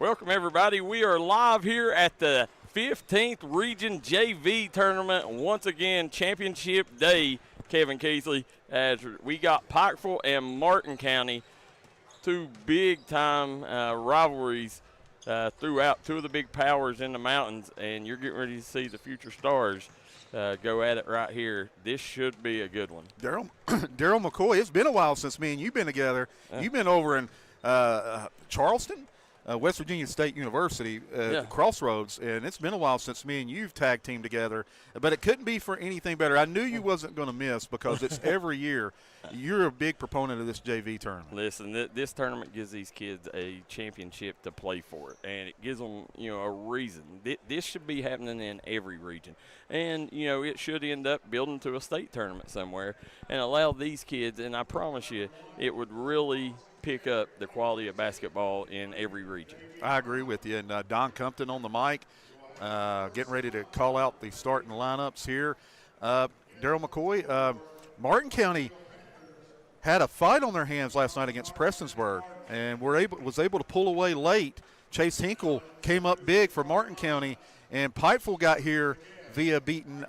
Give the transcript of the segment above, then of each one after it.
Welcome, everybody. We are live here at the 15th Region JV Tournament. Once again, Championship Day, Kevin Keithley, as we got Pikeville and Martin County, two big-time rivalries throughout, two of the big powers in the mountains, and you're getting ready to see the future stars go at it right here. This should be a good one. Daryl McCoy, it's been a while since me and you've been together. You've been over in Charleston, West Virginia State University, Crossroads, and it's been a while since me and you've tag teamed together. But it couldn't be for anything better. I knew you wasn't going to miss because it's every year. You're a big proponent of this JV tournament. Listen, this tournament gives these kids a championship to play for it, and it gives them, a reason. This should be happening in every region, and it should end up building to a state tournament somewhere and allow these kids. And I promise you, it would really pick up the quality of basketball in every region. I agree with you. And Don Compton on the mic, getting ready to call out the starting lineups here. Daryl McCoy, Martin County had a fight on their hands last night against Prestonsburg, and was able to pull away late. Chase Hinkle came up big for Martin County, and Pikeville got here via beating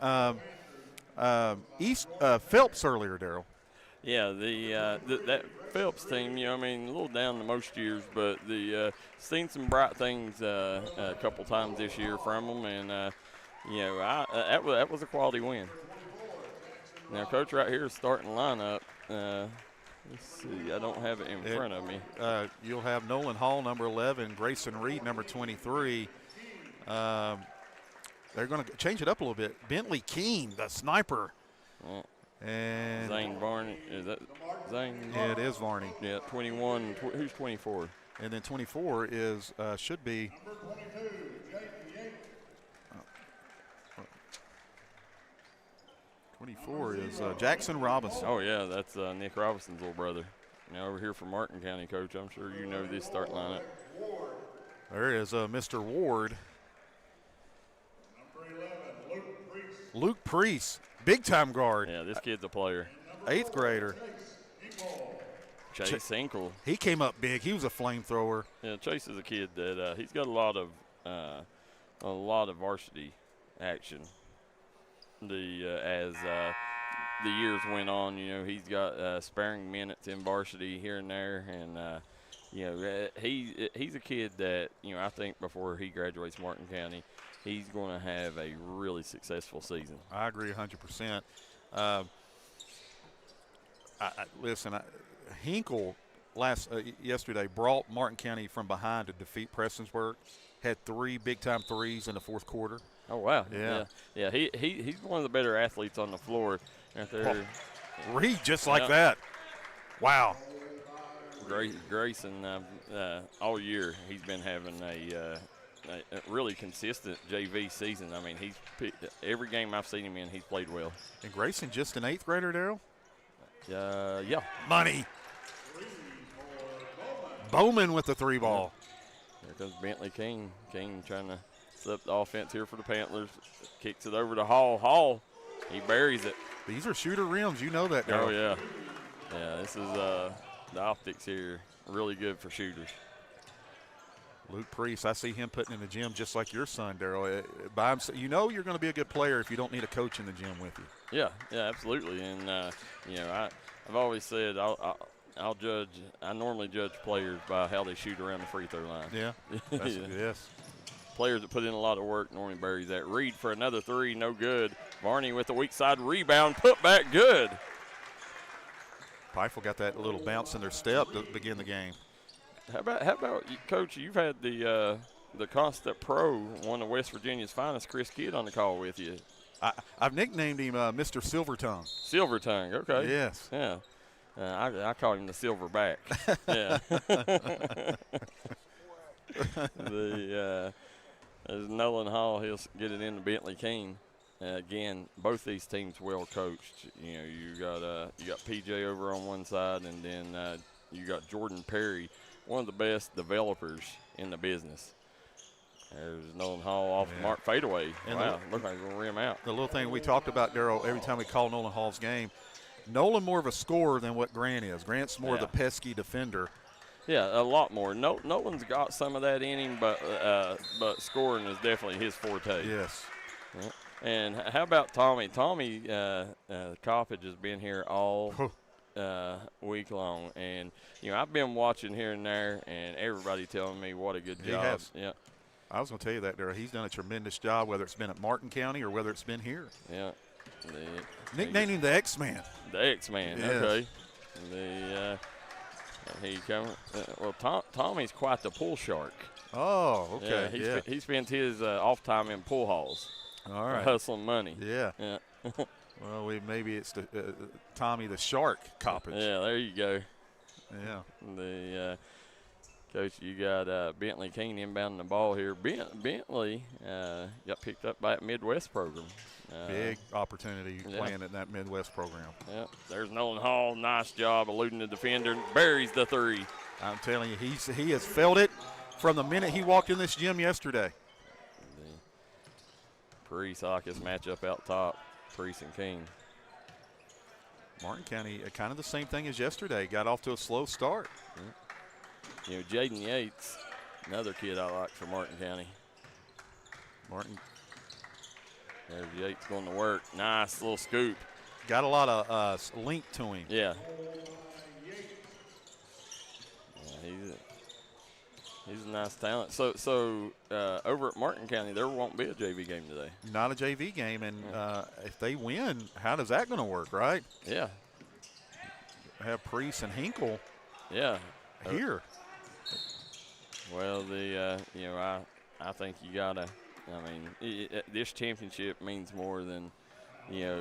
Phelps earlier, Daryl. Yeah, that Phelps team, a little down to most years, but seen some bright things a couple times this year from them, and that was a quality win. Now, Coach, right here is starting lineup. Let's see, I don't have it in front of me. You'll have Nolan Hall, number 11, Grayson Reed, number 23. They're going to change it up a little bit. Bentley Keene, the sniper. And Zane Varney, is that Zane? Yeah, it is Varney. Yeah, 21. Who's 24? And then 24 is should be. 24 is Jackson Robinson. Oh yeah, that's Nick Robinson's little brother. Now over here from Martin County, Coach. I'm sure you know this start lineup. There is Mr. Ward. Number 11, Luke Priest. Big-time guard. Yeah, this kid's a player. 8th grader. Chase Hinkle. He came up big. He was a flamethrower. Yeah, Chase is a kid that he's got a lot of varsity action. As the years went on, he's got sparing minutes in varsity here and there, and he's a kid that I think before he graduates Martin County, he's going to have a really successful season. I agree 100%. Listen, Hinkle yesterday brought Martin County from behind to defeat Prestonsburg. Had 3 big-time threes in the fourth quarter. Oh, wow. Yeah. He's one of the better athletes on the floor. Right there. Reed just like that. Wow. Grayson, all year he's been having a really consistent JV season. He's picked every game I've seen him in, he's played well. And Grayson just an 8th grader, Daryl? Yeah. Money. Bowman with the 3 ball. There comes Bentley King. King trying to set up the offense here for the Panthers. Kicks it over to Hall. Hall, he buries it. These are shooter rims. You know that, Daryl. Oh, yeah. Yeah, this is the optics here. Really good for shooters. Luke Priest, I see him putting in the gym just like your son, Daryl. You're going to be a good player if you don't need a coach in the gym with you. Yeah, absolutely. And, I've always said I'll judge. I normally judge players by how they shoot around the free throw line. Yeah, yes. Players that put in a lot of work normally buries that. Reed for another 3, no good. Varney with the weak side rebound, put back good. Pikeville got that little bounce in their step to begin the game. How about Coach? You've had the Constant Pro, one of West Virginia's finest, Chris Kidd, on the call with you. I've nicknamed him Mr. Silvertongue. Silvertongue, okay. Yes. Yeah. I call him the Silverback. Yeah. There's Nolan Hall. He'll get it into Bentley King. Again, both these teams well coached. You got PJ over on one side, and then you got Jordan Perry, one of the best developers in the business. There's Nolan Hall off Mark fadeaway. And wow, looks like he's going to rim out. The little thing we talked about, Daryl, every time we call Nolan Hall's game, Nolan more of a scorer than what Grant is. Grant's more of the pesky defender. Yeah, a lot more. Nolan's got some of that in him, but scoring is definitely his forte. Yes. Yeah. And how about Tommy? Tommy Coppage has been here all week long, and I've been watching here and there, and everybody telling me what a good job. He has. Yeah. I was going to tell you that, Darryl. He's done a tremendous job, whether it's been at Martin County or whether it's been here. Yeah. Nicknamed him the X-Man. The X-Man. Yes. Okay. He come. Tommy's quite the pull shark. Oh, okay. Yeah, he spends his off time in pool halls. All right. Hustling money. Yeah. Yeah. Well, maybe it's the Tommy the Shark Coppage. Yeah, there you go. Yeah. Coach, you got Bentley King inbounding the ball here. Bentley got picked up by that Midwest program. Big opportunity playing in that Midwest program. Yeah, there's Nolan Hall. Nice job eluding the defender. Buries the three. I'm telling you, he has felt it from the minute he walked in this gym yesterday. The Priest-Hawkins matchup out top. Priest and King. Martin County, kind of the same thing as yesterday. Got off to a slow start. Jaden Yates, another kid I like for Martin County. Martin. There's Yates going to work. Nice little scoop. Got a lot of length to him. Yeah. He's a nice talent. So over at Martin County, there won't be a JV game today. Not a JV game, and if they win, how does that going to work, right? Yeah. Have Priest and Hinkle. Yeah. Here. Well, I think you gotta. I mean, this championship means more than, I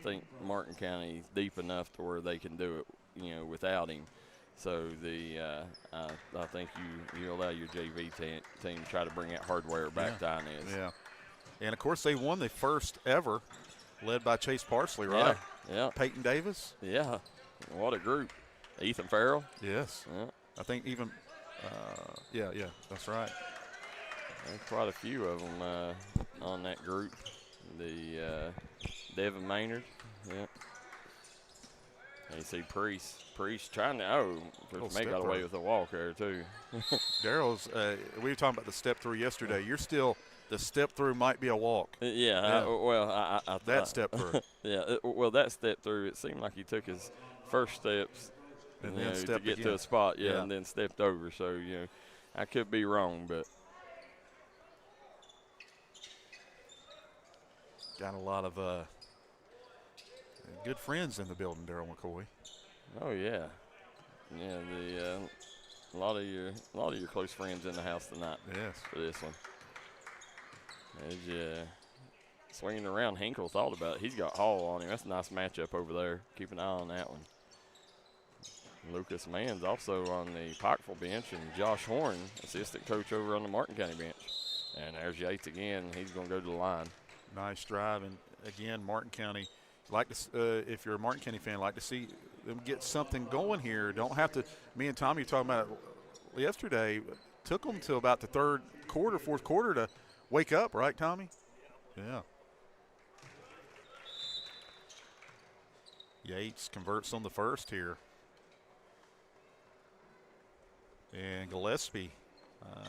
think Martin County's deep enough to where they can do it, without him. So I think you allow your JV team to try to bring that hardware back to Inez. Yeah. And, of course, they won the first ever, led by Chase Parsley, right? Yeah. Peyton Davis. Yeah. What a group. Ethan Farrell. Yes. Yeah. I think even, that's right. There's quite a few of them on that group. The Devin Maynard. Yeah. You see Priest trying to, may got away with a walk there too. Daryl's, we were talking about the step through yesterday. You're still, the step through might be a walk. Yeah. That step through. Yeah. That step through, it seemed like he took his first steps and then to get to a spot, and then stepped over. So, I could be wrong, but. Got a lot of good friends in the building, Daryl McCoy. Oh yeah, a lot of your close friends in the house tonight. Yes. For this one. As you swinging around, Hinkle thought about it. He's got Hall on him. That's a nice matchup over there. Keep an eye on that one. Lucas Mann's also on the Pikeville bench, and Josh Horn, assistant coach over on the Martin County bench. And there's Yates again. He's going to go to the line. Nice drive, and again, Martin County. Like to, if you're a Martin County fan, like to see them get something going here. Don't have to. Me and Tommy were talking about it yesterday. Took them to about the fourth quarter to wake up, right, Tommy? Yeah. Yates converts on the first here. And Gillespie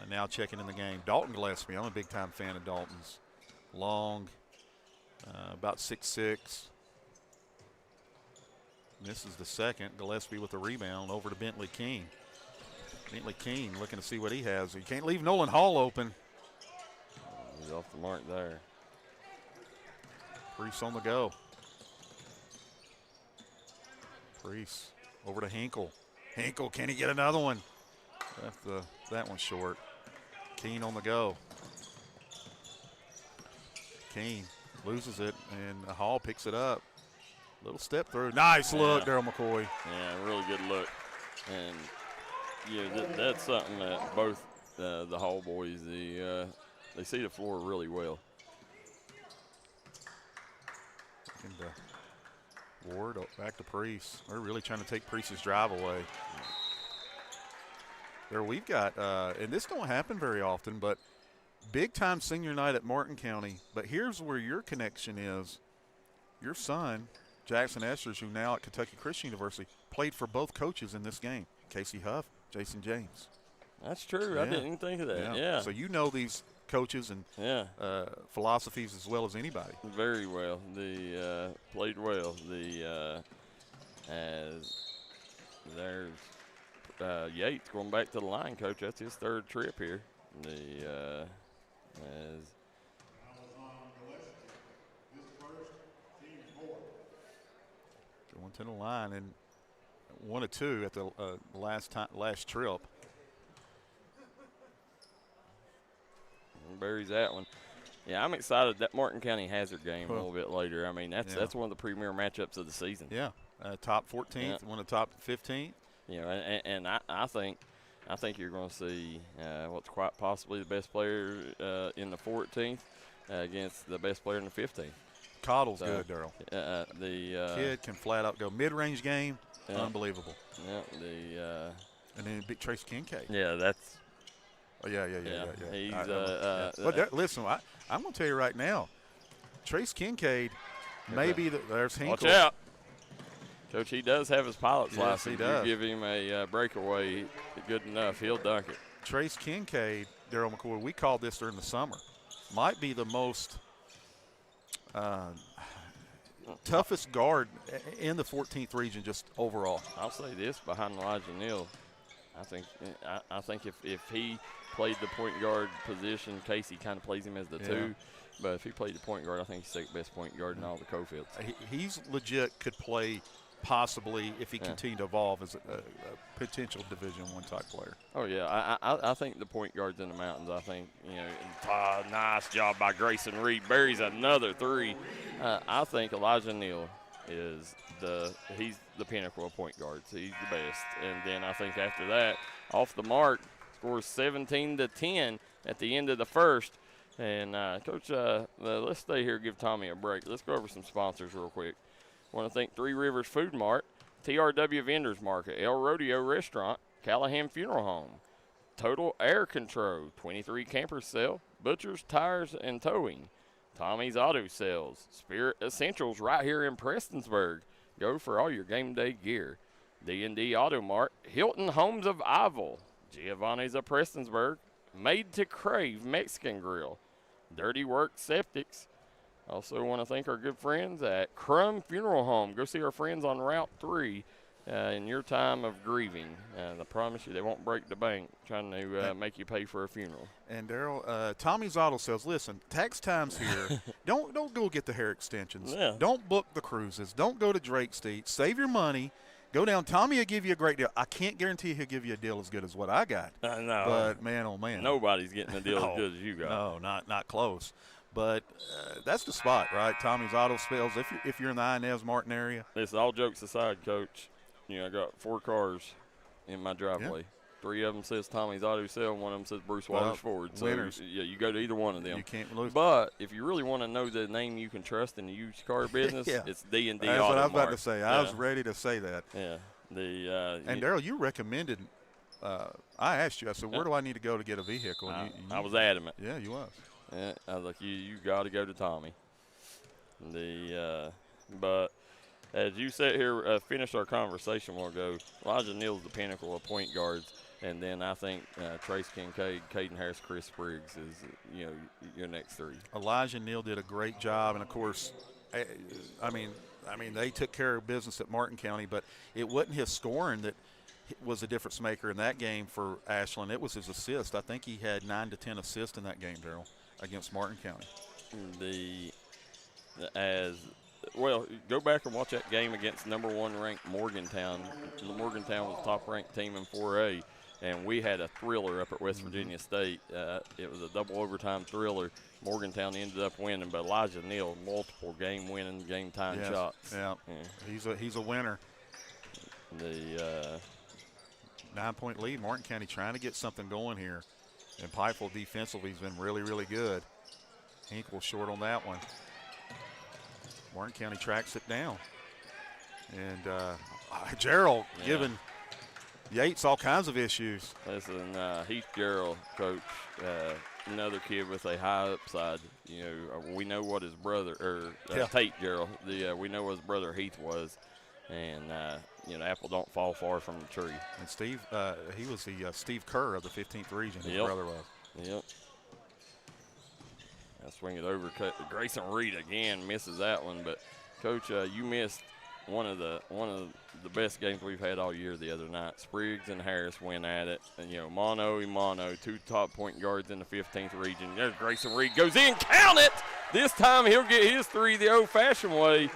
now checking in the game. Dalton Gillespie, I'm a big-time fan of Dalton's. Long, about 6'6". Misses the second. Gillespie with the rebound over to Bentley King. Bentley King looking to see what he has. You can't leave Nolan Hall open. He's off the mark there. Priest on the go. Priest over to Hinkle. Hinkle, can he get another one? Left that one short. Keene on the go. Keene loses it, and Hall picks it up. Little step through. Nice look, Daryl McCoy. Yeah, really good look. And, that's something that both the Hall boys, they see the floor really well. And Ward back to Priest. They're really trying to take Priest's drive away. There we've got, and this don't happen very often, but big-time senior night at Martin County. But here's where your connection is. Your son, Jackson Esters, who now at Kentucky Christian University, played for both coaches in this game, Casey Huff, Jason James. That's true. Yeah. I didn't even think of that. Yeah. So you know these coaches and philosophies as well as anybody. Very well. The played well. The as there's Yates going back to the line, coach. That's his third trip here. The as going to the line and 1 of 2 at the last trip. Buries that one. Yeah, I'm excited that Martin County Hazard game a little bit later. I mean, that's one of the premier matchups of the season. Yeah, top 14th, one of the top 15th. You know, and I think you're going to see what's quite possibly the best player in the 14th against the best player in the 15th. Cottle's good, Darrell. The kid can flat out go mid-range game, unbelievable. Yeah, and then beat Trace Kincaid. Yeah, that's. Oh, yeah. He's but listen, I'm going to tell you right now, Trace Kincaid, maybe there's Hinkle. Watch out. Coach, he does have his pilot's license. He does. You give him a breakaway good enough, he'll dunk it. Trace Kincaid, Darrell McCoy, we called this during the summer, might be the most toughest guard in the 14th region just overall. I'll say this behind Elijah Neal. I think if he played the point guard position, Casey kind of plays him as the 2. But if he played the point guard, I think he's the second best point guard in all the Cofields. He's legit could play possibly if he continued to evolve as a potential Division I type player. Oh, yeah. I think the point guard's in the mountains. I think, nice job by Grayson Reed. Buries another 3. I think Elijah Neal he's the pinnacle of point guards. He's the best. And then I think after that, off the mark, scores 17-10 at the end of the first. And, Coach, let's stay here and give Tommy a break. Let's go over some sponsors real quick. I want to thank Three Rivers Food Mart, TRW Vendors Market, El Rodeo Restaurant, Callahan Funeral Home, Total Air Control, 23 Camper Sale, Butcher's Tires and Towing, Tommy's Auto Sales, Spirit Essentials right here in Prestonsburg. Go for all your game day gear. D&D Auto Mart, Hilton Homes of Iville, Giovanni's of Prestonsburg, Made to Crave Mexican Grill, Dirty Work Septics. Also want to thank our good friends at Crum Funeral Home. Go see our friends on Route 3 in your time of grieving. I promise you they won't break the bank trying to make you pay for a funeral. And, Darrell, Tommy's Auto Sales, listen, tax time's here. Don't go get the hair extensions. Yeah. Don't book the cruises. Don't go to Drake Street. Save your money. Go down. Tommy will give you a great deal. I can't guarantee he'll give you a deal as good as what I got. No. But, man, oh, man. Nobody's getting a deal as good as you got. No, not close. But that's the spot, right? Tommy's Auto Sales, if you're in the Inez Martin area. Listen, all jokes aside, Coach, I got 4 cars in my driveway. Yeah. 3 of them says Tommy's Auto Sale, 1 of them says Bruce Waters Ford. So, winners. you go to either one of them. You can't lose. But if you really want to know the name you can trust in the used car business, it's D&D Auto That's what I was about Mart. to say. I was ready to say that. Yeah. And, Darrell, you recommended I asked you, I said, where do I need to go to get a vehicle? And I was adamant. Yeah, you was. Yeah, I was like, you got to go to Tommy. But as you sit here, finished our conversation a while ago, Elijah Neal's the pinnacle of point guards, and then I think Trace Kincaid, Caden Harris, Chris Spriggs is your next 3. Elijah Neal did a great job, and of course, I mean they took care of business at Martin County, but it wasn't his scoring that was a difference maker in that game for Ashland. It was his assist. I think he had 9 to 10 assists in that game, Darrell, against Martin County. Go back and watch that game against number 1 ranked Morgantown. Morgantown was top ranked team in 4A, and we had a thriller up at West Virginia State. It was a double overtime thriller. Morgantown ended up winning, but Elijah Neal, multiple game-winning, game-time shots. Yeah, he's a winner. The 9-point lead. Martin County trying to get something going here. And Pikeville defensively has been really, really good. Hinkle short on that one. Martin County tracks it down. And Gerald giving Yates all kinds of issues. Listen, Heath Gerald, Coach, another kid with a high upside. We know what his brother, Tate Gerald, we know what his brother Heath was. And the apple don't fall far from the tree. And Steve, he was the Steve Kerr of the 15th region. His Yep. brother was. Yep. I swing it over. Grayson Reed again misses that one, but Coach, you missed one of the best games we've had all year the other night. Spriggs and Harris went at it, and mano y mano, 2 top point guards in the 15th region. There's Grayson Reed, goes in, count it. This time he'll get his 3 the old-fashioned way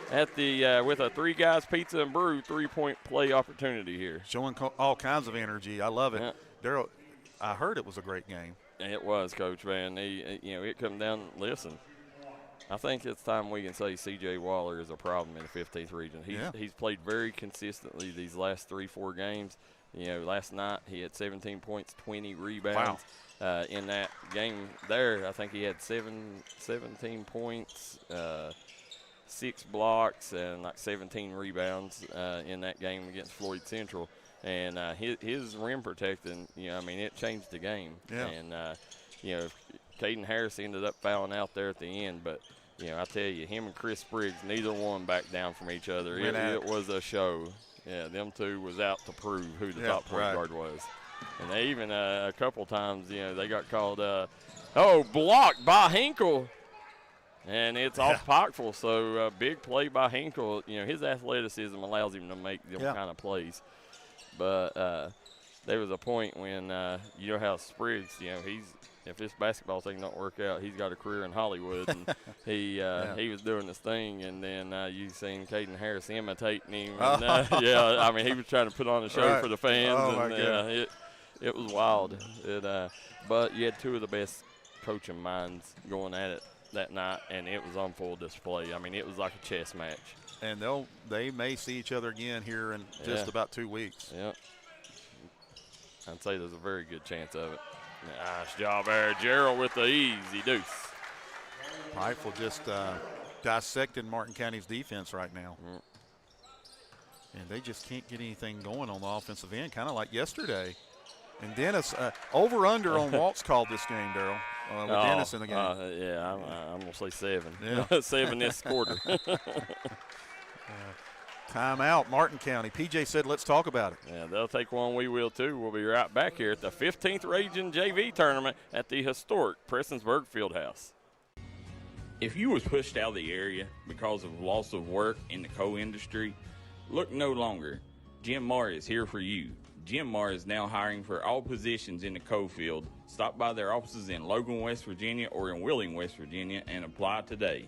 at the with a 3 Guys Pizza and Brew 3-point play opportunity here. Showing all kinds of energy. I love it. Yeah. Daryl, I heard it was a great game. It was, Coach, man. It come down. Listen, I think it's time we can say C.J. Waller is a problem in the 15th region. He's played very consistently these last 3-4 games. Last night he had 17 points, 20 rebounds. Wow. In that game there, I think he had 17 points, 6 blocks, and like 17 rebounds in that game against Floyd Central. And his rim protecting, it changed the game. Yeah. And, Caden Harris ended up fouling out there at the end. But, I tell you, him and Chris Spriggs, neither one backed down from each other. It was a show. Yeah, them two was out to prove who the top point guard was. And they even, a couple times, they got called, blocked by Hinkle. And it's off Pikeville, so big play by Hinkle. His athleticism allows him to make them kind of plays. But there was a point when how Spriggs, if this basketball thing don't work out, he's got a career in Hollywood, and he was doing this thing, and then you seen Caden Harris imitating him, and he was trying to put on a show for the fans, and it was wild. But you had 2 of the best coaching minds going at it that night, and it was on full display. It was like a chess match. And they may see each other again here in just about 2 weeks. Yep. I'd say there's a very good chance of it. Nice job there, Gerald with the easy deuce. Pikeville just dissecting Martin County's defense right now. And they just can't get anything going on the offensive end, kind of like yesterday. And Dennis, over-under on Walt's called this game, Daryl, with Dennis in the game. I'm going to say 7. Yeah. 7 this quarter. Timeout, Martin County. PJ said, let's talk about it. Yeah, they'll take one. We will, too. We'll be right back here at the 15th Region JV Tournament at the historic Prestonsburg Fieldhouse. If you was pushed out of the area because of loss of work in the coal industry, look no longer. Jim Marr is here for you. Jim Marr is now hiring for all positions in the coal field. Stop by their offices in Logan, West Virginia or in Wheeling, West Virginia and apply today.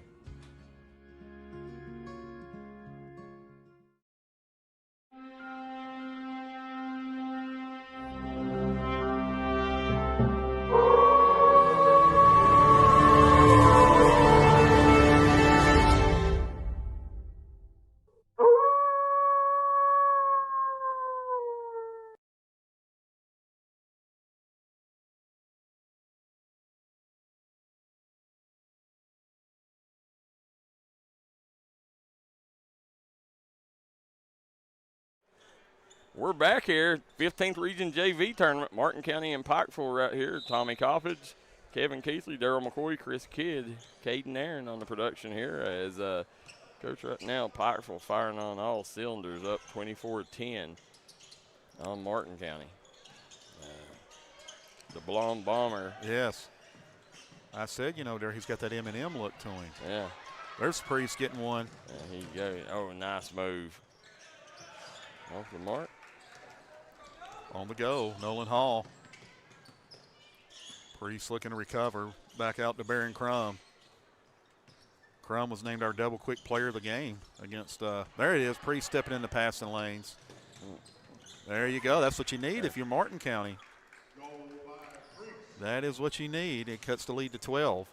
We're back here, 15th Region JV Tournament, Martin County and Pikeville right here. Tommy Coppage, Kevin Keithley, Daryl McCoy, Chris Kidd, Caden Aaron on the production here as Coach right now, Pikeville firing on all cylinders, up 24-10 on Martin County. The blonde bomber. Yes. I said, there he's got that M&M look to him. Yeah. There's Priest getting one. There you go. Oh, nice move. Off the mark. On the go, Nolan Hall. Priest looking to recover. Back out to Barron Crum. Crum was named our double quick player of the game against, there it is, Priest stepping in the passing lanes. There you go. That's what you need if you're Martin County. That is what you need. It cuts the lead to 12.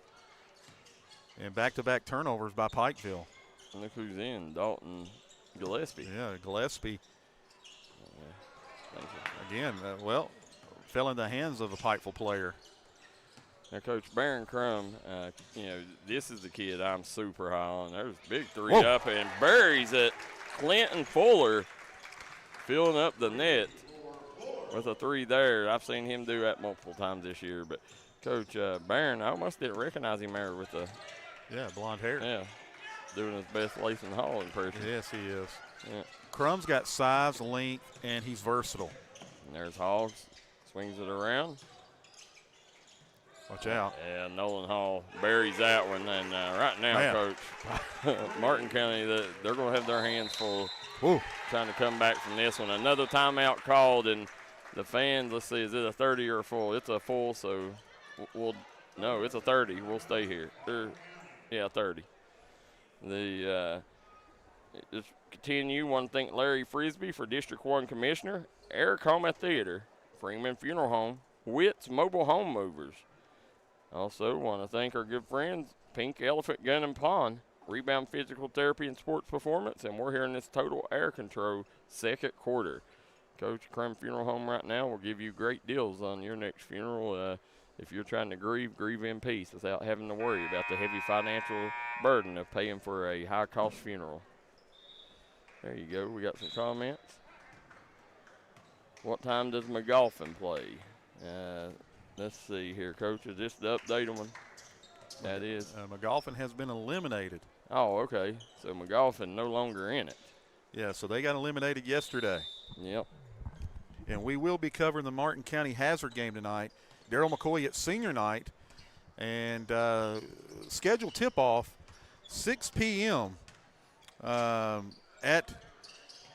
And back-to-back turnovers by Pikeville. Look who's in, Dalton Gillespie. Yeah, Gillespie. Thank you. Again, fell in the hands of a Pikeville player. Now, Coach Barron Crum, this is the kid I'm super high on. There's a big 3 Whoa. up and buries it. Clinton Fuller filling up the net with a 3 there. I've seen him do that multiple times this year. But, Coach Barron, I almost didn't recognize him there with the blonde hair. Yeah, doing his best Latham Hall impression. Yes, he is. Yeah. Crum's got size, length, and he's versatile. And there's Hogs. Swings it around. Watch out. Yeah, Nolan Hall buries that one. And right now, Man. Coach, Martin County, they're going to have their hands full Ooh. trying to come back from this one. Another timeout called, and the fans, let's see, is it a 30 or a full? It's a full, so no, it's a 30. We'll stay here. Yeah, 30. Just continue. Want to thank Larry Frisbee for District 1 Commissioner, Eric Home at Theater, Freeman Funeral Home, Witt's Mobile Home Movers. Also want to thank our good friends, Pink Elephant Gun and Pawn, Rebound Physical Therapy and Sports Performance, and we're here in this Total Air Control second quarter. Coach Crum Funeral Home right now will give you great deals on your next funeral. If you're trying to grieve in peace without having to worry about the heavy financial burden of paying for a high-cost funeral. There you go. We got some comments. What time does McGolfin play? Let's see here, Coach. Is this the updated one? That is. McGolfin has been eliminated. Oh, okay. So McGolfin no longer in it. Yeah, so they got eliminated yesterday. Yep. And we will be covering the Martin County Hazard game tonight. Daryl McCoy at senior night. And scheduled tip-off 6 p.m. At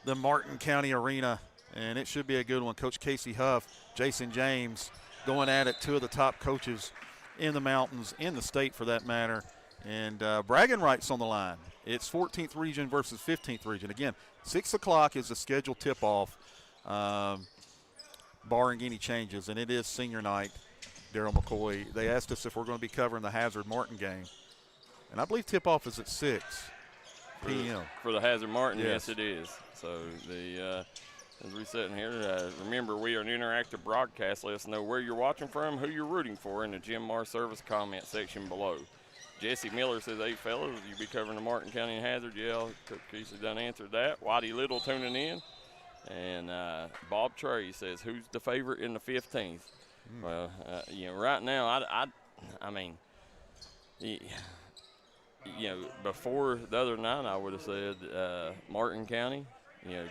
the Martin County Arena. And it should be a good one. Coach Casey Huff, Jason James going at it, two of the top coaches in the mountains, in the state for that matter. And bragging rights on the line. It's 14th region versus 15th region. Again, 6 o'clock is the scheduled tip-off, barring any changes. And it is senior night, Daryl McCoy. They asked us if we're going to be covering the Hazard Martin game. And I believe tip-off is at 6 p.m. For the Hazard Martin, Yes. yes it is. So as we sit in here, remember we are an interactive broadcast. Let us know where you're watching from, who you're rooting for in the Jim Mar service comment section below. Jesse Miller says, hey, fellas, will you be covering the Martin County Hazard? Yeah, Coach Casey done answered that. Whitey Little tuning in. And Bob Trey says, who's the favorite in the 15th? Well, right now, I mean, before the other night, I would have said Martin County.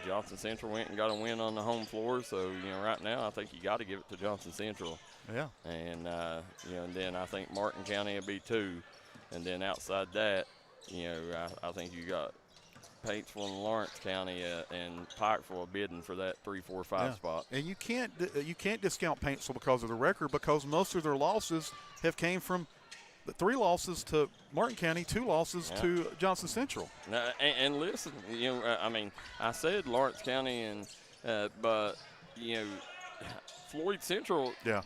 Johnson Central went and got a win on the home floor. So, right now I think you got to give it to Johnson Central. Yeah. And, and then I think Martin County will be 2. And then outside that, I think you got Paintsville and Lawrence County and Pikeville bidding for that 3, 4, 5 spot. And you can't discount Paintsville because of the record, because most of their losses have came from the 3 losses to Martin County, 2 losses to Johnson Central. And listen, I said Lawrence County, but Floyd Central. Yeah.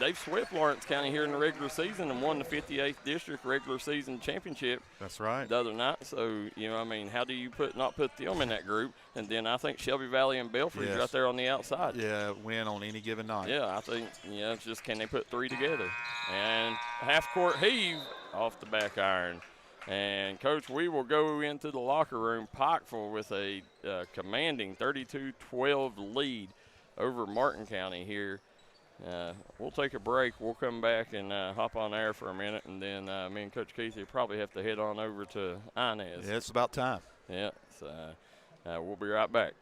They've swept Lawrence County here in the regular season and won the 58th district regular season championship. That's right. The other night. So how do you not put them in that group? And then I think Shelby Valley and Belford's right there on the outside. Yeah, win on any given night. Yeah, I think it's just can they put 3 together? And half court heave off the back iron. And Coach, we will go into the locker room. Pikeville with a commanding 32-12 lead over Martin County here. We'll take a break. We'll come back and hop on air for a minute, and then me and Coach Casey probably have to head on over to Inez. Yeah, it's about time. Yeah, so we'll be right back.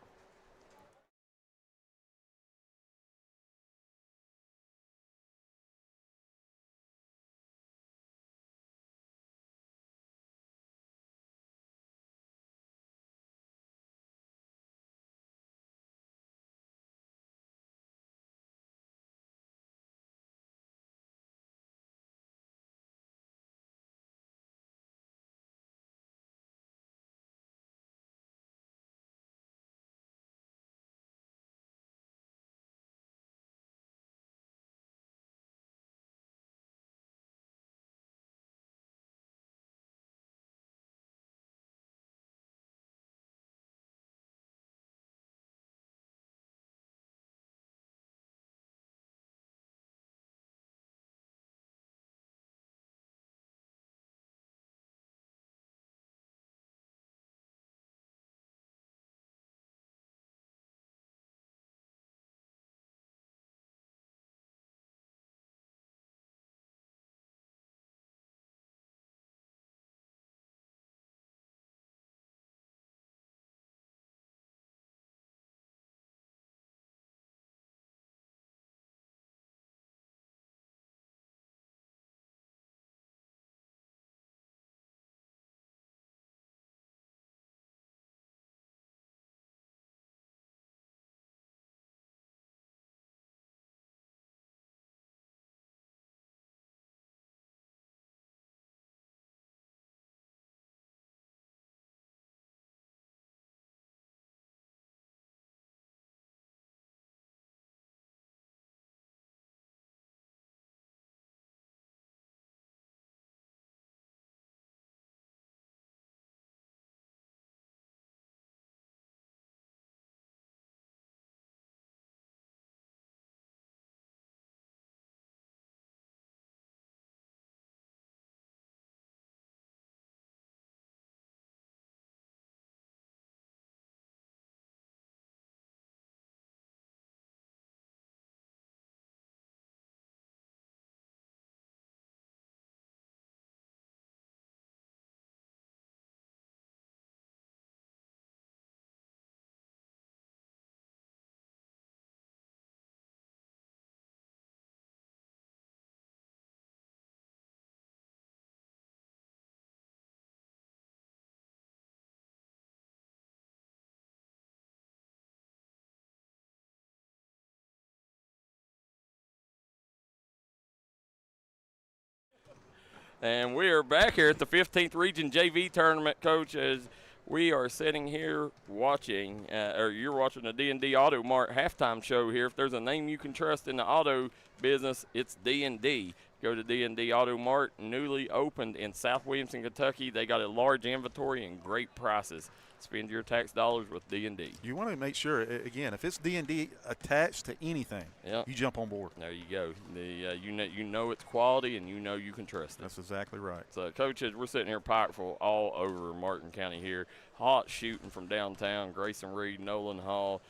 And we are back here at the 15th Region JV Tournament, Coach, as we are sitting here watching, or you're watching the D&D Auto Mart halftime show here. If there's a name you can trust in the auto business, it's D&D. Go to D&D Auto Mart, newly opened in South Williamson, Kentucky. They got a large inventory and great prices. Spend your tax dollars with D&D. You want to make sure, again, if it's D&D attached to anything, you jump on board. There you go. You know it's quality, and you know you can trust it. That's exactly right. So, coaches, we're sitting here Pikeville all over Martin County here. Hot shooting from downtown. Grayson Reed, Nolan Hall,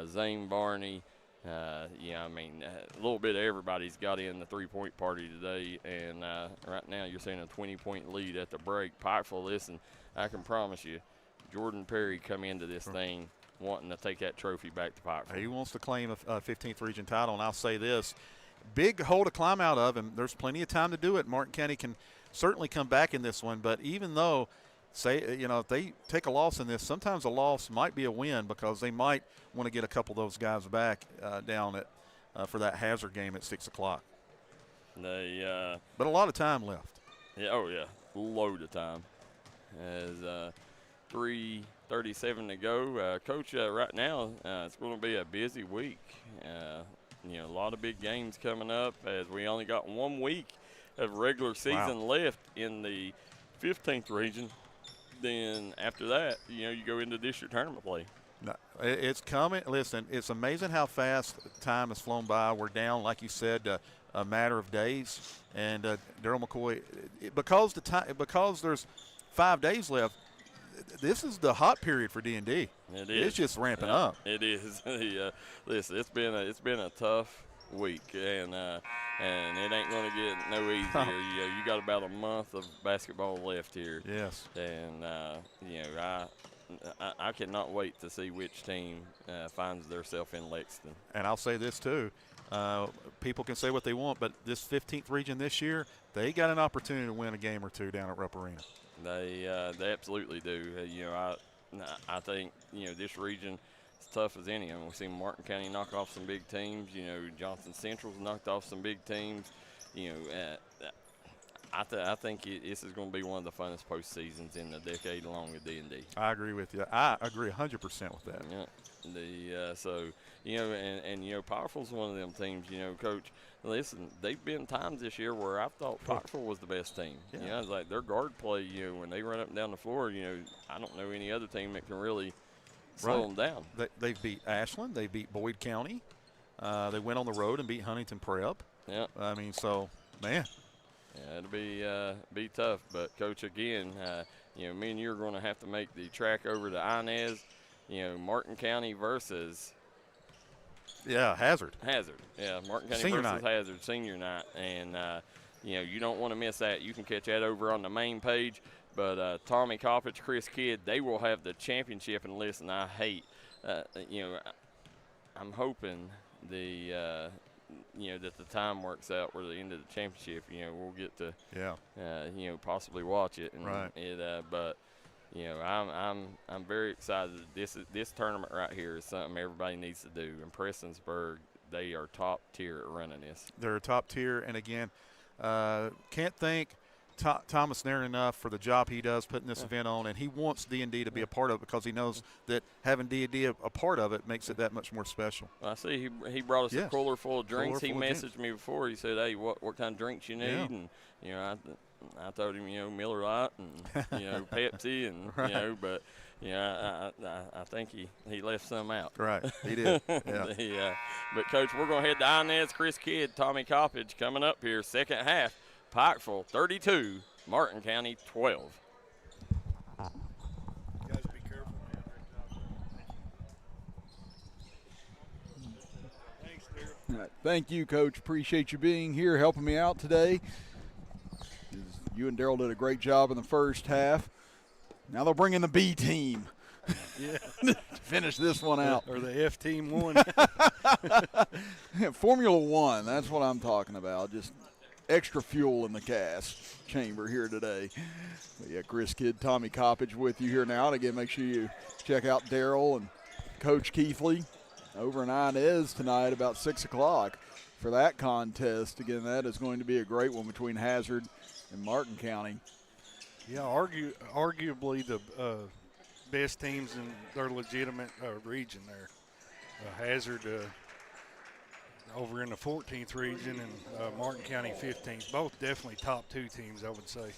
Zane Barney. A little bit of everybody's got in the three-point party today, and right now you're seeing a 20-point lead at the break. Pikeville, listen, I can promise you, Jordan Perry come into this thing wanting to take that trophy back to Pikeville. He wants to claim a 15th region title, and I'll say this, big hole to climb out of, and there's plenty of time to do it. Martin County can certainly come back in this one, but even though, if they take a loss in this, sometimes a loss might be a win because they might want to get a couple of those guys back down for that hazard game at 6 o'clock. But a lot of time left. Yeah, load of time. As 3:37 to go. Coach, right now it's going to be a busy week. A lot of big games coming up as we only got 1 week of regular season left in the 15th region. Then after that, you go into district tournament play. No, it's coming. Listen, it's amazing how fast time has flown by. We're down, like you said, a matter of days. And Daryl McCoy, because there's 5 days left, this is the hot period for D&D. It is. It's just ramping up. It is. Listen, it's been a tough week, and it ain't going to get no easier. You got about a month of basketball left here. Yes. And I cannot wait to see which team finds themselves in Lexington. And I'll say this too. People can say what they want, but this 15th region this year, they got an opportunity to win a game or two down at Rupp Arena. They absolutely do. I think this region is tough as any. We've seen Martin County knock off some big teams. Johnson Central's knocked off some big teams. I think this is going to be one of the funnest postseasons in the decade along with D&D. I agree with you. I agree 100% with that. Yeah. Pikeville's one of them teams. Coach, listen, they've been times this year where I thought Pikeville was the best team. Yeah. It's like their guard play. When they run up and down the floor, I don't know any other team that can really slow them down. They beat Ashland. They beat Boyd County. They went on the road and beat Huntington Prep. Yeah. Man. Yeah, it'll be tough. But, Coach, again, me and you are going to have to make the track over to Inez, Martin County versus Hazard. Yeah, Martin County Senior versus night. Hazard, senior night. And, you don't want to miss that. You can catch that over on the main page. But Tommy Coppage, Chris Kidd, they will have the championship. And, listen, I'm hoping that the time works out where the end of the championship, we'll get to, possibly watch it. And I'm very excited. This tournament right here is something everybody needs to do. And Prestonsburg, they are top tier at running this. They're top tier, and again, can't thank Thomas Nairn enough for the job he does putting this event on, and he wants D&D to be a part of it because he knows that having D&D a part of it makes it that much more special. I see he brought us a cooler full of drinks. He messaged me before. He said, "Hey, what kind of drinks you need?" And I told him, Miller Lite and Pepsi and but I think he left some out. Right, he did. Yeah. But Coach, we're gonna head to Inez. Chris Kidd, Tommy Coppage coming up here. Second half. Pikeville 32, Martin County 12. Guys, be careful, man. Thanks, dear. All right. Thank you, Coach. Appreciate you being here, helping me out today. You and Daryl did a great job in the first half. Now they'll bring in the B team. To finish this one out. Or the F team won. Formula One, that's what I'm talking about. Just extra fuel in the gas chamber here today. But Chris Kidd, Tommy Coppage with you here now. And again, make sure you check out Daryl and Coach Keithley over in Inez tonight about 6 o'clock for that contest. Again, that is going to be a great one between Hazard and Martin County. Yeah, arguably the best teams in their legitimate region there. Hazard over in the 14th region and Martin County 15th. Both definitely top 2 teams, I would say.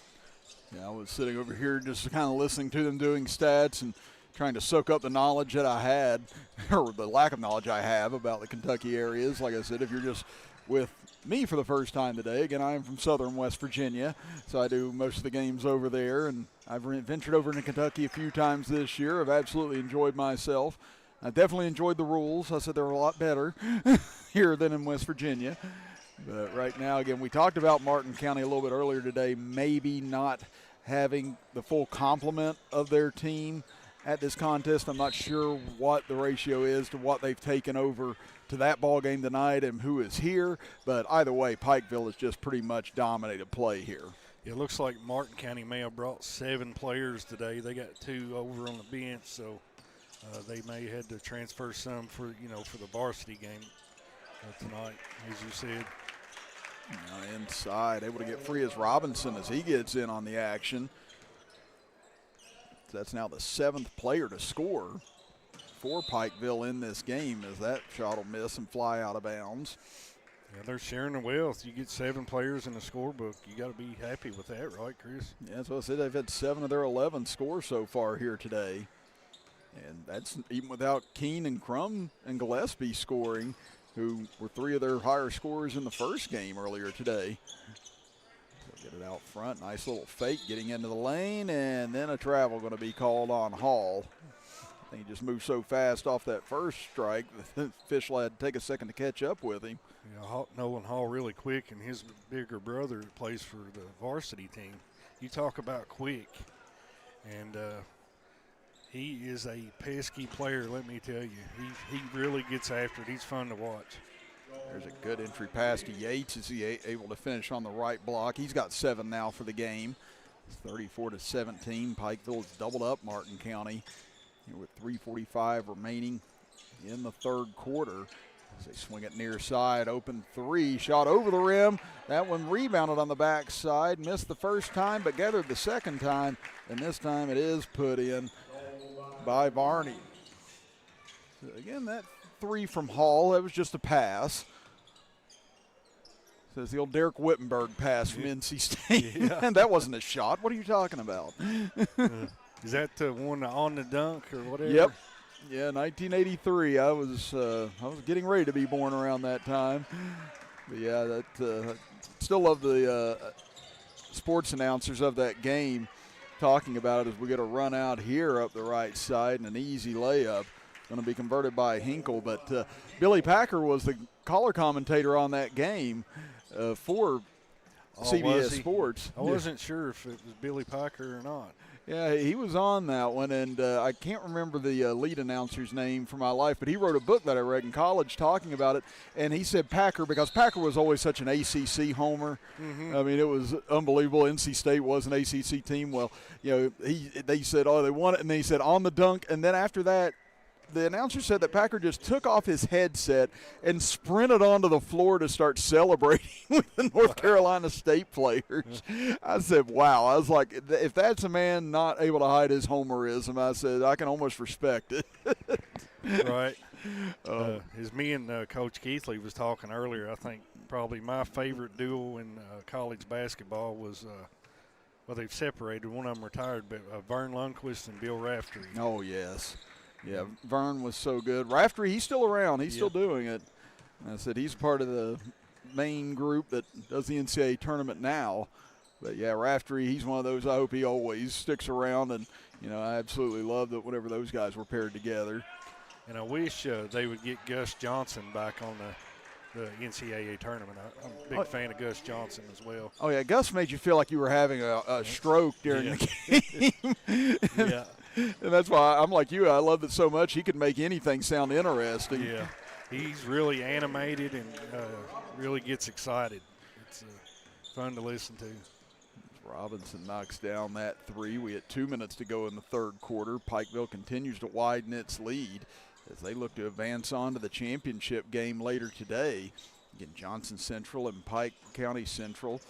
Yeah, I was sitting over here just kind of listening to them doing stats and trying to soak up the knowledge that I had, or the lack of knowledge I have about the Kentucky areas. Like I said, if you're just with me for the first time today, again, I am from southern West Virginia, so I do most of the games over there, and I've ventured over into Kentucky a few times this year. I've absolutely enjoyed myself. I definitely enjoyed the rules. I said they were a lot better here than in West Virginia. But right now, again, we talked about Martin County a little bit earlier today, maybe not having the full complement of their team at this contest. I'm not sure what the ratio is to what they've taken over to that ball game tonight and who is here. But either way, Pikeville has just pretty much dominated play here. It looks like Martin County may have brought 7 players today. They got 2 over on the bench, so they may had to transfer some for the varsity game tonight, as you said. Now inside, able to get free as Robinson as he gets in on the action. That's now the 7th player to score for Pikeville in this game, as that shot will miss and fly out of bounds. Yeah, they're sharing the wealth. You get 7 players in the scorebook. You got to be happy with that, right, Chris? Yeah, that's what I said. They've had 7 of their 11 scores so far here today. And that's even without Keene and Crum and Gillespie scoring, who were 3 of their higher scorers in the first game earlier today. They'll get it out front. Nice little fake getting into the lane, and then a travel going to be called on Hall. I think he just moved so fast off that first strike, the official had to take a second to catch up with him. Yeah, Nolan Hall really quick, and his bigger brother plays for the varsity team. You talk about quick, and he is a pesky player, let me tell you. He really gets after it. He's fun to watch. There's a good entry pass to Yates. Is he able to finish on the right block? He's got 7 now for the game. It's 34-17. Pikeville has doubled up Martin County with 3:45 remaining in the third quarter. As they swing it near side, open 3, shot over the rim. That one rebounded on the backside, missed the first time, but gathered the second time, and this time it is put in by Varney. So again, that 3 from Hall, that was just a pass. Says the old Derek Wittenberg pass from NC State. Yeah. That wasn't a shot. What are you talking about? Is that the one on the dunk or whatever? Yep. Yeah, 1983. I was getting ready to be born around that time. But yeah, that still love the sports announcers of that game talking about it as we get a run out here up the right side and an easy layup. Going to be converted by Hinkle. But Billy Packer was the color commentator on that game for CBS Sports. I wasn't sure if it was Billy Packer or not. Yeah, he was on that one, and I can't remember the lead announcer's name for my life, but he wrote a book that I read in college talking about it, and he said Packer because Packer was always such an ACC homer. Mm-hmm. I mean, it was unbelievable. NC State was an ACC team. Well, they said, oh, they won it, and then he said on the dunk, and then after that, the announcer said that Packer just took off his headset and sprinted onto the floor to start celebrating with the North Carolina State players. I said, wow. I was like, if that's a man not able to hide his homerism, I said, I can almost respect it. Right. As me and Coach Keithley was talking earlier, I think probably my favorite duo in college basketball was well, they've separated. One of them retired, but Vern Lundquist and Bill Raftery. Oh, yes. Yeah, Vern was so good. Raftery, he's still around. He's still doing it. And I said he's part of the main group that does the NCAA tournament now. But, yeah, Raftery, he's one of those I hope he always sticks around. And, I absolutely love that whenever those guys were paired together. And I wish they would get Gus Johnson back on the NCAA tournament. I'm a big fan of Gus Johnson as well. Oh, yeah, Gus made you feel like you were having a stroke during the game. Yeah. And that's why I'm like you. I love it so much. He could make anything sound interesting. Yeah, he's really animated and really gets excited. It's fun to listen to. Robinson knocks down that 3. We had 2 minutes to go in the third quarter. Pikeville continues to widen its lead as they look to advance on to the championship game later today. Again, Johnson Central and Pike County Central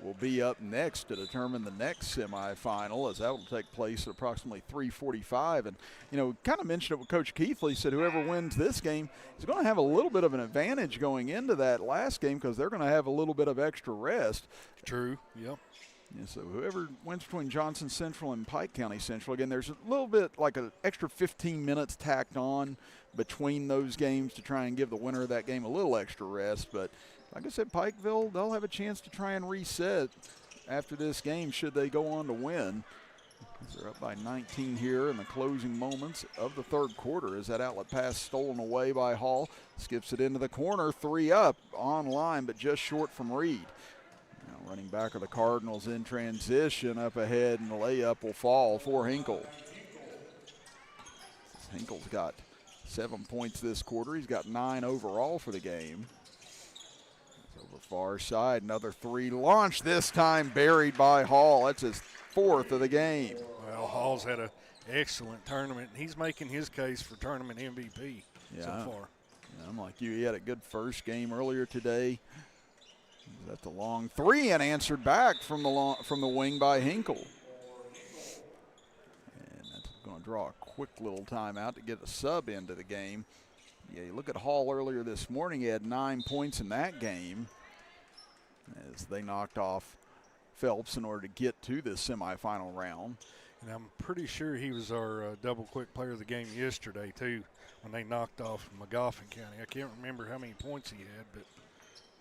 will be up next to determine the next semifinal, as that will take place at approximately 3:45. And, you know, we kind of mentioned it with Coach Keithley. He said whoever wins this game is going to have a little bit of an advantage going into that last game because they're going to have a little bit of extra rest. True, yep. Yeah, so whoever wins between Johnson Central and Pike County Central, again, there's a little bit like an extra 15 minutes tacked on between those games to try and give the winner of that game a little extra rest. But like I said, Pikeville, they'll have a chance to try and reset after this game should they go on to win. They're up by 19 here in the closing moments of the third quarter as that outlet pass stolen away by Hall. Skips it into the corner, 3 up on line, but just short from Reed. Now running back of the Cardinals in transition up ahead, and the layup will fall for Hinkle. Hinkle's got 7 points this quarter. He's got 9 overall for the game. Over far side, another 3 launched, this time buried by Hall. That's his 4th of the game. Well, Hall's had an excellent tournament. He's making his case for tournament MVP so far. Yeah, I'm like you. He had a good first game earlier today. That's the long 3 and answered back from the wing by Hinkle. And that's going to draw a quick little timeout to get a sub into the game. Yeah, you look at Hall earlier this morning. He had 9 points in that game as they knocked off Phelps in order to get to this semifinal round. And I'm pretty sure he was our double quick player of the game yesterday, too, when they knocked off Magoffin County. I can't remember how many points he had, but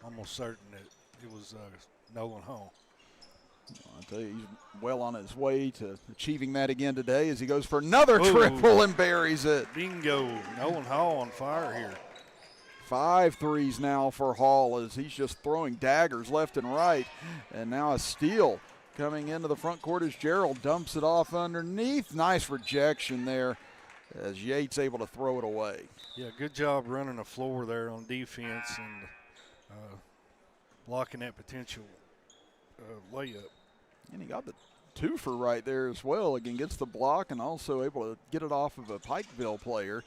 almost certain that it was Nolan Hall. I'll tell you, he's well on his way to achieving that again today as he goes for another triple and buries it. Bingo. Nolan Hall on fire here. 5 threes now for Hall as he's just throwing daggers left and right. And now a steal coming into the front court as Gerald dumps it off underneath. Nice rejection there as Yates able to throw it away. Yeah, good job running the floor there on defense and blocking that potential layup. And he got the twofer right there as well. Again, gets the block and also able to get it off of a Pikeville player.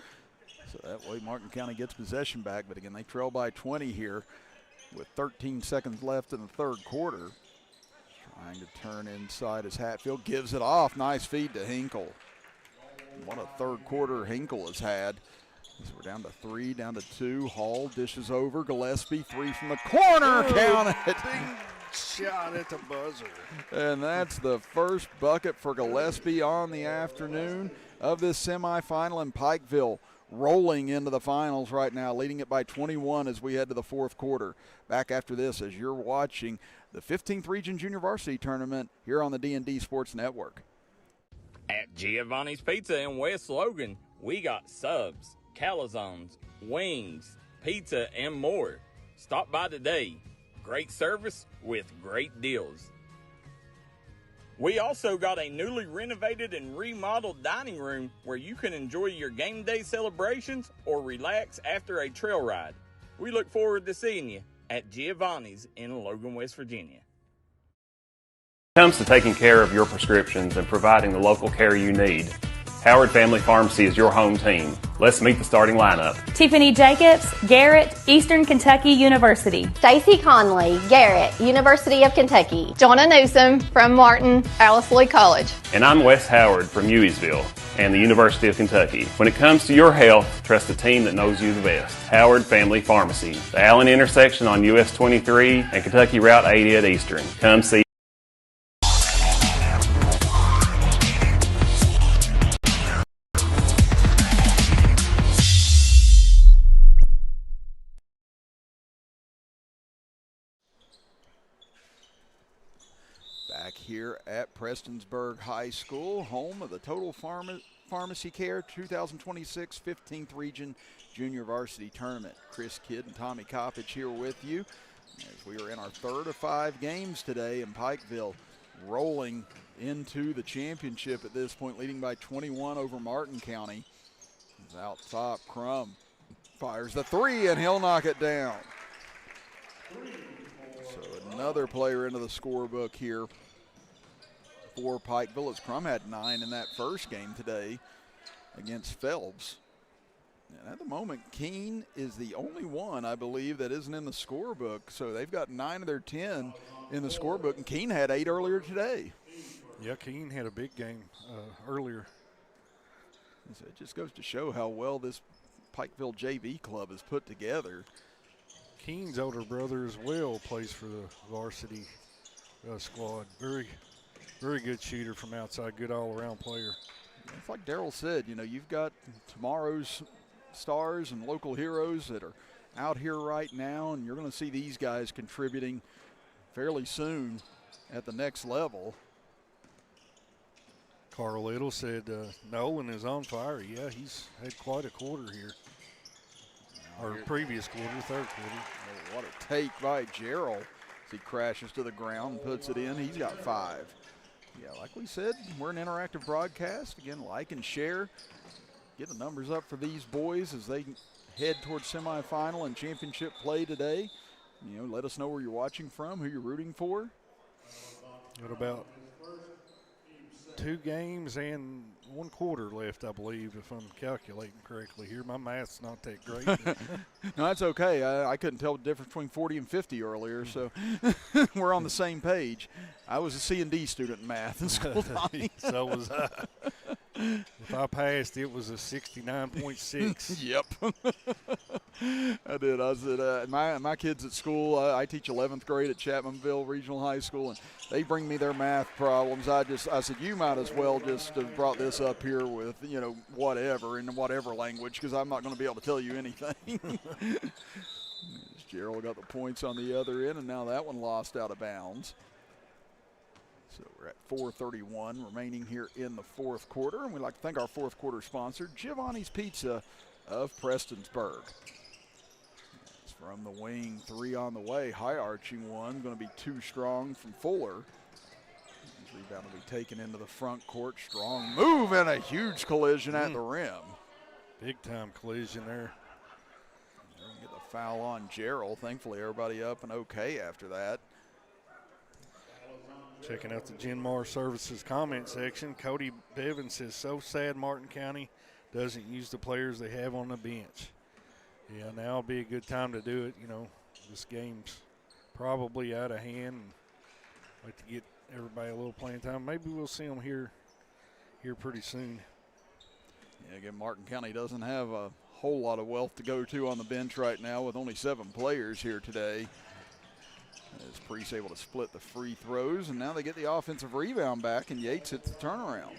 So that way Martin County gets possession back. But again, they trail by 20 here with 13 seconds left in the third quarter. Trying to turn inside as Hatfield gives it off. Nice feed to Hinkle. What a third quarter Hinkle has had. So we're down to 3, down to 2. Hall dishes over. Gillespie, 3 from the corner. Count it. Big shot at the buzzer. And that's the first bucket for Gillespie on the afternoon of this semifinal, in Pikeville rolling into the finals right now, leading it by 21 as we head to the fourth quarter. Back after this as you're watching the 15th Region Junior Varsity Tournament here on the D&D Sports Network. At Giovanni's Pizza in West Logan, we got subs, calzones, wings, pizza, and more. Stop by today. Great service with great deals. We also got a newly renovated and remodeled dining room where you can enjoy your game day celebrations or relax after a trail ride. We look forward to seeing you at Giovanni's in Logan, West Virginia. When it comes to taking care of your prescriptions and providing the local care you need, Howard Family Pharmacy is your home team. Let's meet the starting lineup. Tiffany Jacobs, Garrett, Eastern Kentucky University. Stacey Conley, Garrett, University of Kentucky. Jonna Newsom from Martin, Alice Lloyd College. And I'm Wes Howard from Hueysville and the University of Kentucky. When it comes to your health, trust a team that knows you the best. Howard Family Pharmacy, the Allen intersection on US 23 and Kentucky Route 80 at Eastern. Come see. Here at Prestonsburg High School, home of the Total Pharmacy Care 2026 15th Region Junior Varsity Tournament. Chris Kidd and Tommy Coppage here with you as we are in our third of 5 games today in Pikeville, rolling into the championship at this point, leading by 21 over Martin County. He's out top, Crum fires the 3 and he'll knock it down. So another player into the scorebook here for Pikeville, as Crum had 9 in that first game today against Phelps. And at the moment, Keene is the only one, I believe, that isn't in the scorebook. So they've got 9 of their 10 in the scorebook, and Keene had 8 earlier today. Yeah, Keene had a big game earlier. So it just goes to show how well this Pikeville JV club is put together. Keene's older brother as well plays for the varsity squad. Very, very good shooter from outside, good all-around player. It's like Darryl said, you know, you've got tomorrow's stars and local heroes that are out here right now, and you're going to see these guys contributing fairly soon at the next level. Carl Little said Nolan is on fire. Yeah, he's had quite a quarter here. Or previous quarter, third quarter. Oh, what a take by Gerald as he crashes to the ground and puts it in. He's got 5. Yeah, like we said, we're an interactive broadcast. Again, like and share. Get the numbers up for these boys as they head towards semifinal and championship play today. You know, let us know where you're watching from, who you're rooting for. What about 2 games and 1 quarter left, I believe, if I'm calculating correctly here. My math's not that great. No, that's okay. I couldn't tell the difference between 40 and 50 earlier, so we're on the same page. I was a C&D student in math in school, Tommy. So was I. If I passed, it was a 69.6. Yep. I did. I said, my kids at school, I teach 11th grade at Chapmanville Regional High School, and they bring me their math problems. I said, you might as well just have brought this up here with, you know, whatever, in whatever language, because I'm not going to be able to tell you anything. Gerald got the points on the other end, and now that one lost out of bounds. So we're at 4:31 remaining here in the fourth quarter, and we'd like to thank our fourth quarter sponsor, Giovanni's Pizza of Prestonsburg. It's from the wing, 3 on the way. High arching one, going to be too strong from Fuller. This rebound will be taken into the front court. Strong move and a huge collision at the rim. Big time collision there. They're going to get the foul on Gerald. Thankfully, everybody up and okay after that. Checking out the Genmar Services comment section, Cody Bevins says, so sad Martin County doesn't use the players they have on the bench. Yeah, now would be a good time to do it. You know, this game's probably out of hand. I'd like to get everybody a little playing time. Maybe we'll see them here pretty soon. Yeah, again, Martin County doesn't have a whole lot of wealth to go to on the bench right now with only 7 players here today. As Priest able to split the free throws, and now they get the offensive rebound back, and Yates hits the turnaround.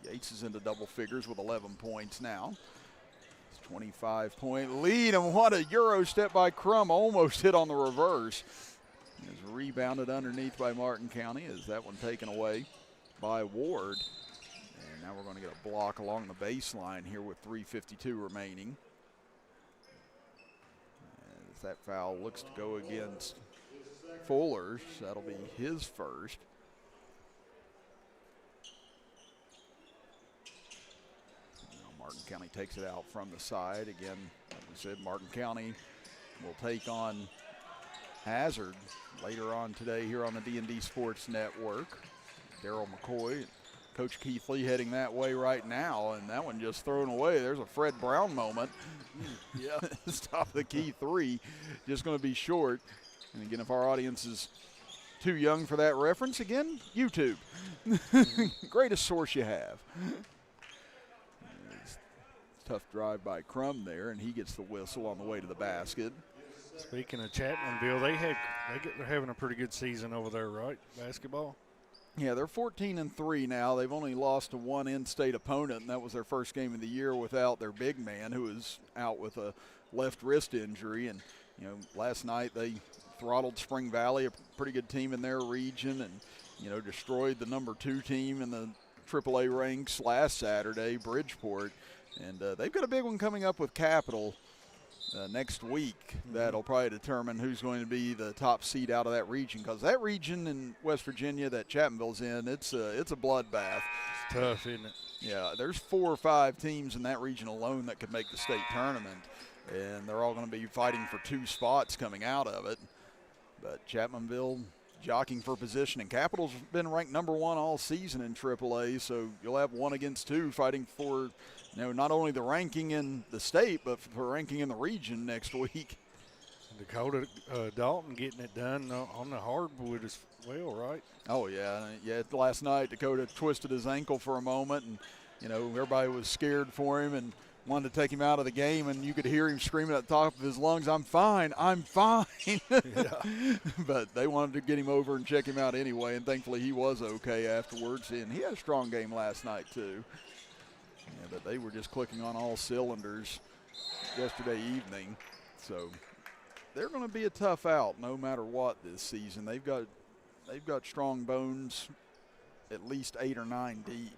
So Yates is into double figures with 11 points now. It's a 25-point lead, and what a Euro step by Crum, almost hit on the reverse. Is rebounded underneath by Martin County, as that one taken away by Ward. And now we're going to get a block along the baseline here with 3:52 remaining. That foul looks to go against Fuller. So that'll be his first. Now Martin County takes it out from the side. Again, like we said, Martin County will take on Hazard later on today here on the D&D Sports Network. Daryl McCoy, Coach Keith Lee heading that way right now, and that one just thrown away. There's a Fred Brown moment. Yeah, top of the key 3, just going to be short. And again, if our audience is too young for that reference, again, YouTube. Greatest source you have. Tough drive by Crum there, and he gets the whistle on the way to the basket. Speaking of Chapmanville, they're having a pretty good season over there, right? Basketball. Yeah, they're 14-3 now. They've only lost to 1 in-state opponent, and that was their first game of the year without their big man, who is out with a left wrist injury. And you know, last night they throttled Spring Valley, a pretty good team in their region, and you know, destroyed the number 2 team in the AAA ranks last Saturday, Bridgeport. And they've got a big one coming up with Capital next week. That'll probably determine who's going to be the top seed out of that region, because that region in West Virginia that Chapmanville's in, it's a bloodbath. It's tough, isn't it? Yeah, there's 4 or 5 teams in that region alone that could make the state tournament, and they're all going to be fighting for 2 spots coming out of it. But Chapmanville jockeying for position. And Capital's been ranked number 1 all season in AAA, so you'll have 1 against 2 fighting for, not only the ranking in the state, but for ranking in the region next week. Dakota Dalton getting it done on the hardwood as well, right? Oh, yeah. Last night, Dakota twisted his ankle for a moment, and, everybody was scared for him and wanted to take him out of the game, and you could hear him screaming at the top of his lungs, I'm fine. But they wanted to get him over and check him out anyway, and thankfully he was okay afterwards, and he had a strong game last night too. Yeah, but they were just clicking on all cylinders yesterday evening, so they're going to be a tough out no matter what this season. They've got strong bones, at least 8 or 9 deep.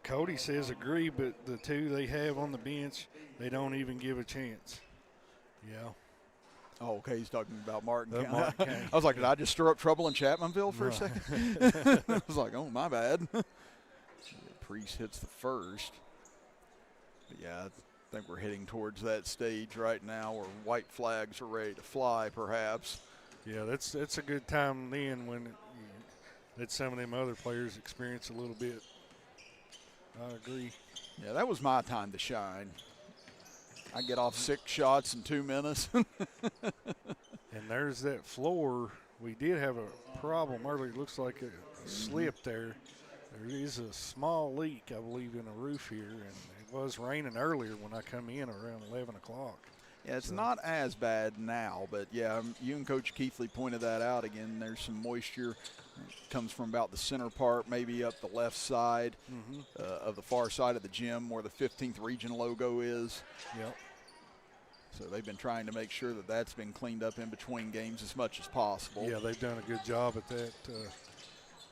Cody says agree, but the 2 they have on the bench, they don't even give a chance. Yeah. Oh, okay, he's talking about Martin County. Martin County. I was like, did I just stir up trouble in Chapmanville for a second? I was like, oh, my bad. Priest hits the first. But yeah, I think we're heading towards that stage right now where white flags are ready to fly, perhaps. Yeah, that's a good time then when let some of them other players experience a little bit. I agree. Yeah, that was my time to shine. I get off 6 shots in 2 minutes. And there's that floor. We did have a problem earlier. It looks like a slip there. There is a small leak, I believe, in the roof here, and it was raining earlier when I come in around 11 o'clock. Yeah, it's not as bad now, but yeah, you and Coach Keithley pointed that out again. There's some moisture. It comes from about the center part, maybe up the left side of the far side of the gym where the 15th region logo is. Yep. So they've been trying to make sure that that's been cleaned up in between games as much as possible. Yeah, they've done a good job at that,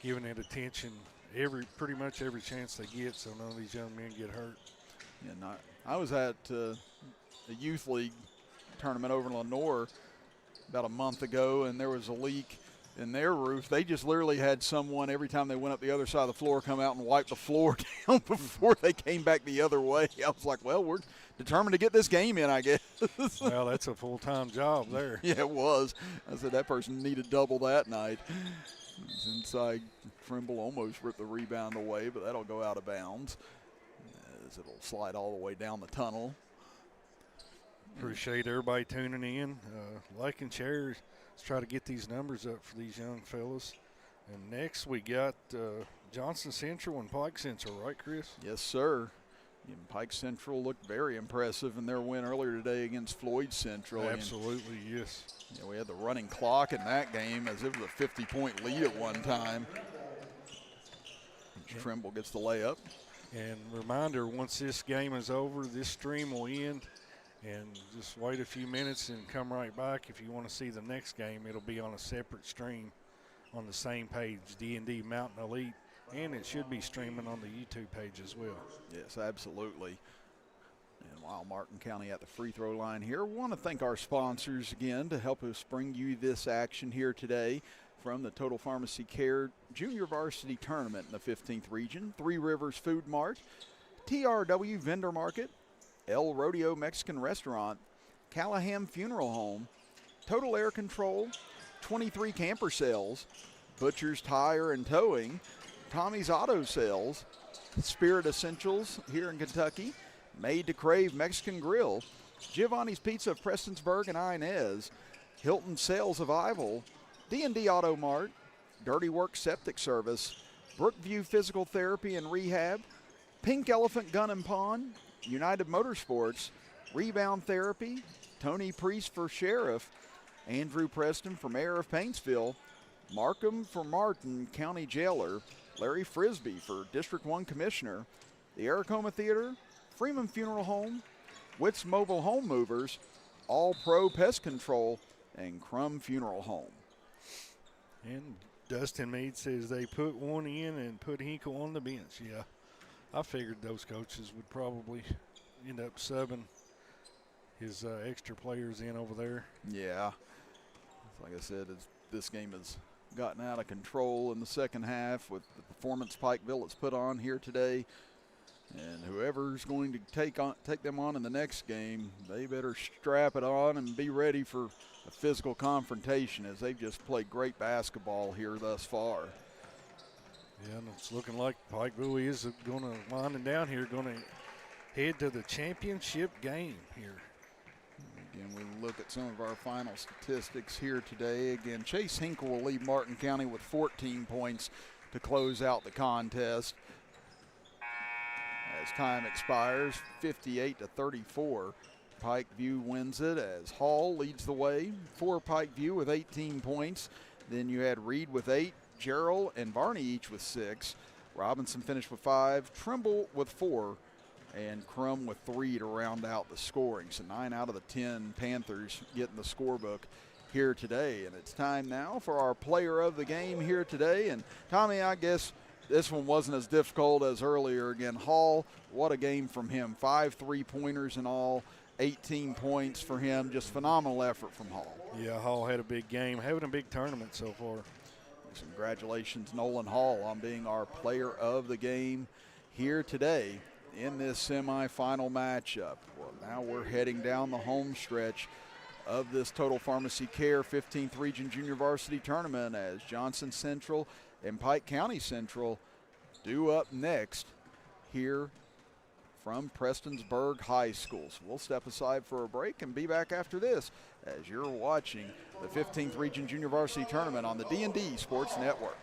giving it attention pretty much every chance they get, so none of these young men get hurt. And I was at the youth league tournament over in Lenoir about a month ago, and there was a leak in their roof. They just literally had someone, every time they went up the other side of the floor, come out and wipe the floor down before they came back the other way. I was like, well, we're determined to get this game in, I guess. Well, that's a full-time job there. Yeah, it was. I said that person needed double that night. It was inside. Trimble almost ripped the rebound away, but that'll go out of bounds as it'll slide all the way down the tunnel. Appreciate everybody tuning in. Like and share. Let's try to get these numbers up for these young fellas. And next we got Johnson Central and Pike Central, right, Chris? Yes, sir. And Pike Central looked very impressive in their win earlier today against Floyd Central. Absolutely, yes. Yeah, we had the running clock in that game as it was a 50-point lead at one time. Trimble gets the layup. And reminder, once this game is over, this stream will end. And just wait a few minutes and come right back. If you want to see the next game, it'll be on a separate stream on the same page, D&D Mountain Elite. And it should be streaming on the YouTube page as well. Yes, absolutely. And while Martin County at the free throw line here, we want to thank our sponsors again to help us bring you this action here today from the Total Pharmacy Care Junior Varsity Tournament in the 15th region. 3 Rivers Food Mart, TRW Vendor Market, El Rodeo Mexican Restaurant, Callahan Funeral Home, Total Air Control, 23 Camper Sales, Butcher's Tire and Towing, Tommy's Auto Sales, Spirit Essentials here in Kentucky, Made to Crave Mexican Grill, Giovanni's Pizza of Prestonsburg and Inez, Hilton Sales of Ivel, D&D Auto Mart, Dirty Work Septic Service, Brookview Physical Therapy and Rehab, Pink Elephant Gun and Pawn, United Motorsports, Rebound Therapy, Tony Priest for Sheriff, Andrew Preston for Mayor of Paintsville, Markham for Martin County Jailer, Larry Frisbee for District 1 Commissioner, the Aracoma Theater, Freeman Funeral Home, Witt's Mobile Home Movers, All Pro Pest Control, and Crum Funeral Home. And Dustin Meade says they put one in and put Hinkle on the bench. Yeah, I figured those coaches would probably end up subbing his extra players in over there. Yeah. Like I said, this game has gotten out of control in the second half with the performance Pikeville has put on here today. And whoever's going to take them on in the next game, they better strap it on and be ready for a physical confrontation as they've just played great basketball here thus far. Yeah, and it's looking like Pikeville is going to winding down here, going to head to the championship game here. Again, we look at some of our final statistics here today. Again, Chase Hinkle will lead Martin County with 14 points to close out the contest. As time expires, 58-34. Pikeview wins it as Hall leads the way for Pikeview with 18 points. Then you had Reed with 8, Gerald and Barney each with 6. Robinson finished with 5, Trimble with 4, and Crum with 3 to round out the scoring. So 9 out of the 10 Panthers getting the scorebook here today. And it's time now for our player of the game here today. And Tommy, I guess this one wasn't as difficult as earlier. Again, Hall, what a game from him. 5 3-pointers in all, 18 points for him. Just phenomenal effort from Hall. Yeah, Hall had a big game, having a big tournament so far. Congratulations, Nolan Hall, on being our player of the game here today in this semifinal matchup. Well, now we're heading down the home stretch of this Total Pharmacy Care 15th Region Junior Varsity Tournament as Johnson Central and Pike County Central due up next here from Prestonsburg High School. So we'll step aside for a break and be back after this as you're watching the 15th Region Junior Varsity Tournament on the D&D Sports Network.